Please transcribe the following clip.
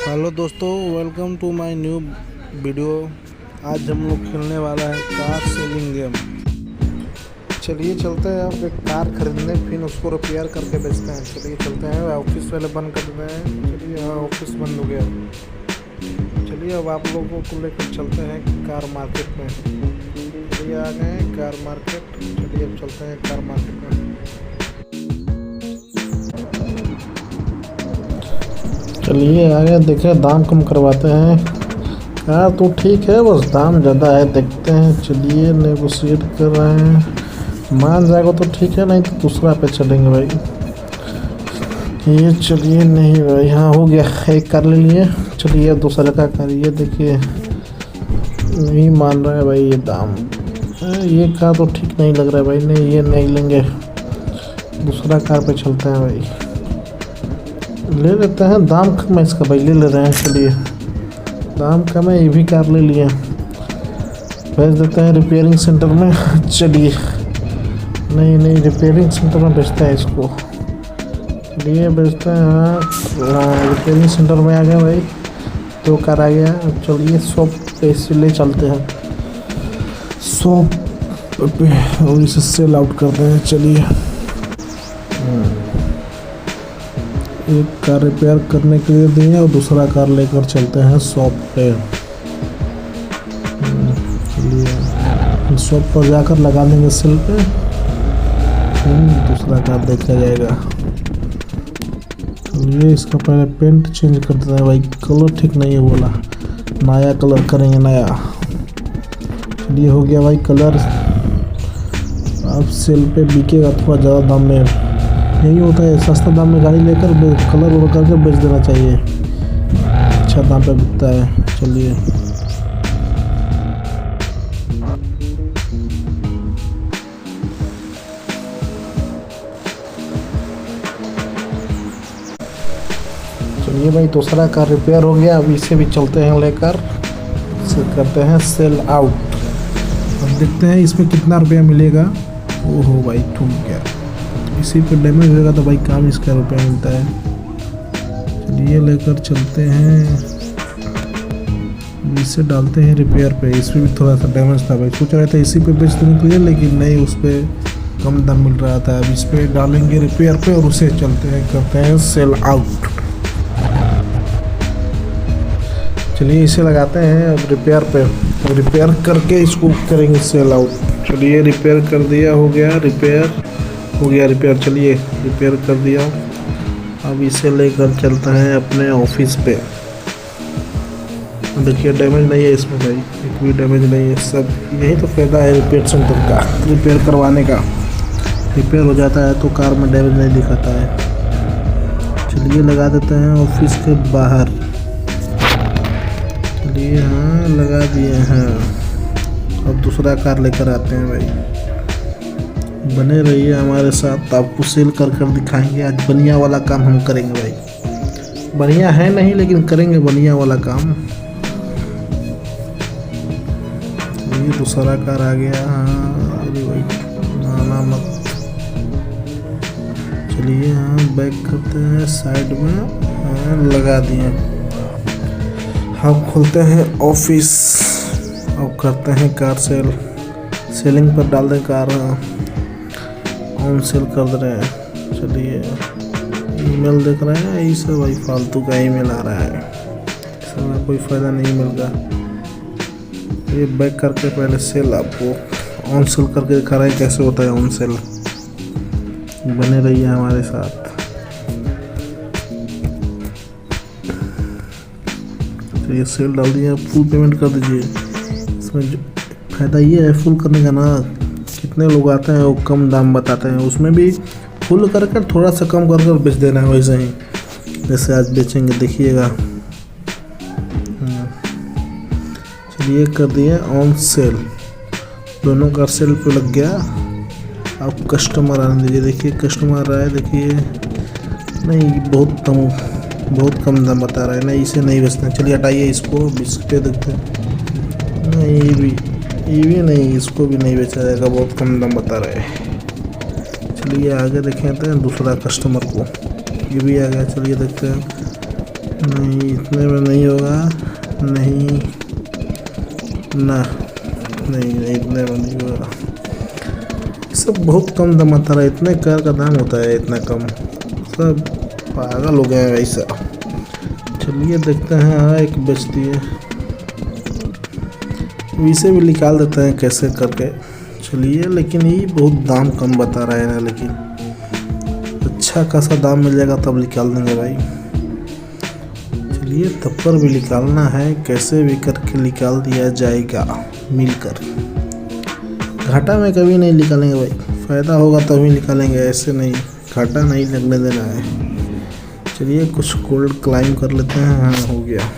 Hello दोस्तों, welcome to my new video. आज हम लोग खेलने वाला है कार सेलिंग गेम। चलिए चलते हैं अब एक कार खरीदने, फिर उसको रिपेयर करके बेचते हैं। चलिए चलते हैं, ऑफिस पहले बंद कर देते हैं। चलिए हाँ, ऑफिस बंद हो गया। चलिए अब आप लोगों को लेकर चलते हैं कार मार्केट में। चलिए आ गए हैं कार मार्केट। चलिए अब चलते हैं कार मार्केट में। चलिए आगे देखें, दाम कम करवाते हैं। कार तो ठीक है, बस दाम ज़्यादा है। देखते हैं, चलिए नेगोशिएट कर रहे हैं। मान जाएगा तो ठीक है, नहीं तो दूसरा पे चलेंगे भाई। ये चलिए, नहीं भाई, हाँ हो गया, एक कार ले लिए। चलिए अब दूसरा का कार, ये देखिए नहीं मान रहा है भाई ये दाम। ये कार तो ठीक नहीं लग रहा है भाई, नहीं ये नहीं लेंगे, दूसरा कार पे चलते हैं भाई। ले लेते हैं, दाम कम है इसका भाई, ले ले रहे हैं। चलिए दाम कम है, ये भी कार ले लिए, भेज देते हैं रिपेयरिंग सेंटर में। चलिए नहीं रिपेयरिंग सेंटर में भेजते हैं इसको। चलिए भेजते हैं, हाँ रिपेयरिंग सेंटर में आ गया भाई, दो कार आ गया। अब चलिए शॉप पे इसे ले चलते हैं, शॉप पे, और इसे सेल आउट करते हैं। चलिए एक कार रिपेयर करने के लिए दिए और दूसरा कार लेकर चलते हैं शॉप पे। चलिए शॉप पर जाकर लगा देंगे सेल पे, दूसरा कार देखा जाएगा। चलिए इसका पहले पेंट चेंज कर देते हैं भाई, कलर ठीक नहीं है बोला, नया कलर करेंगे नया। चलिए हो गया भाई कलर। अब सेल पे बिकेगा थोड़ा ज़्यादा दाम में, यही होता है, सस्ता दाम में गाड़ी लेकर कलर वो करके बेच देना चाहिए, अच्छा दाम पे बिकता है। चलिए चलिए भाई, दूसरा कार रिपेयर हो गया। अब इसे भी चलते हैं लेकर, इसे करते हैं सेल आउट। अब देखते हैं इसमें कितना रुपया मिलेगा। ओहो भाई ठुक गया, इसी पे डैमेज होगा तो भाई काम इसका रुपया मिलता है। चलिए लेकर चलते हैं, इसे डालते हैं रिपेयर पे। इसमें भी थोड़ा सा डैमेज था भाई, सोच रहे थे इसी पे बेच देने के लिए, लेकिन नहीं, उस पर कम दाम मिल रहा था। अब इस पे डालेंगे रिपेयर पे और उसे चलते हैं, करते हैं सेल आउट। चलिए इसे लगाते हैं अब रिपेयर पे, रिपेयर करके इसको करेंगे सेल आउट। चलिए रिपेयर कर दिया, हो गया रिपेयर, हो गया रिपेयर। चलिए रिपेयर कर दिया, अब इसे लेकर चलते हैं अपने ऑफिस पे। देखिए डैमेज नहीं है इसमें भाई, एक भी डैमेज नहीं है, सब यही तो फायदा है रिपेयर सेंटर का, रिपेयर करवाने का। रिपेयर हो जाता है तो कार में डैमेज नहीं दिखाता है। चलिए लगा देते हैं ऑफिस के बाहर। चलिए हाँ लगा दिए हैं, अब दूसरा कार लेकर आते हैं भाई। बने रहिए हमारे साथ, आपको सेल कर कर दिखाएंगे। आज बढ़िया वाला काम हम करेंगे भाई, बढ़िया है नहीं लेकिन करेंगे बढ़िया वाला काम। ये दूसरा कार आ गया, हाँ अरे भाई नाना मत। चलिए हाँ बैक करते हैं साइड में, हाँ लगा दिए। हम खोलते हैं ऑफिस और करते हैं कार सेल, सेलिंग पर डाल दें कार, ऑन सेल कर दे रहे हैं। चलिए ईमेल देख रहे हैं, यही सब भाई फालतू का ईमेल आ रहा है, इसमें कोई फ़ायदा नहीं मिलता। ये बैक करके पहले सेल आपको ऑन सेल करके दिखा रहे हैं कैसे होता है ऑन सेल। बने रहिए हमारे साथ। तो ये सेल डाल दिया, फुल पेमेंट कर दीजिए। इसमें जो फ़ायदा ये है फुल करने का ना, कितने लोग आते हैं वो कम दाम बताते हैं, उसमें भी फुल कर कर थोड़ा सा कम कर कर बेच देना है, वैसे ही जैसे आज बेचेंगे देखिएगा। चलिए कर दिए ऑन सेल, दोनों का सेल पे लग गया। आप कस्टमर आने दीजिए, देखिए कस्टमर आ रहा है, देखिए नहीं बहुत कम दाम बता रहा है, नहीं इसे नहीं बेचना। चलिए हटाइए इसको, 20 रुपये देखते हैं। नहीं ये भी नहीं, इसको भी नहीं बेचा जाएगा, बहुत कम दाम बता रहे हैं। चलिए आगे देखें तो दूसरा कस्टमर को, ये भी आ गया। चलिए देखते हैं, नहीं, इतने में नहीं होगा। नहीं ना, नहीं नहीं, इतने में नहीं होगा। सब बहुत कम दाम आता है, इतने कार का दाम होता है इतना कम? सब पागल हो गए हैं वैसा। चलिए देखते हैं। हाँ, एक बेचती है, इसे भी निकाल देते हैं कैसे करके। चलिए, लेकिन ये बहुत दाम कम बता रहा है ना, लेकिन अच्छा खासा दाम मिल जाएगा तब निकाल देंगे भाई। चलिए, तब पर भी निकालना है, कैसे भी करके निकाल दिया जाएगा मिलकर। घाटा में कभी नहीं निकालेंगे भाई, फ़ायदा होगा तभी निकालेंगे, ऐसे नहीं, घाटा नहीं लगने देना है। चलिए कुछ गोल्ड क्लाइम कर लेते हैं। हाँ, हो गया।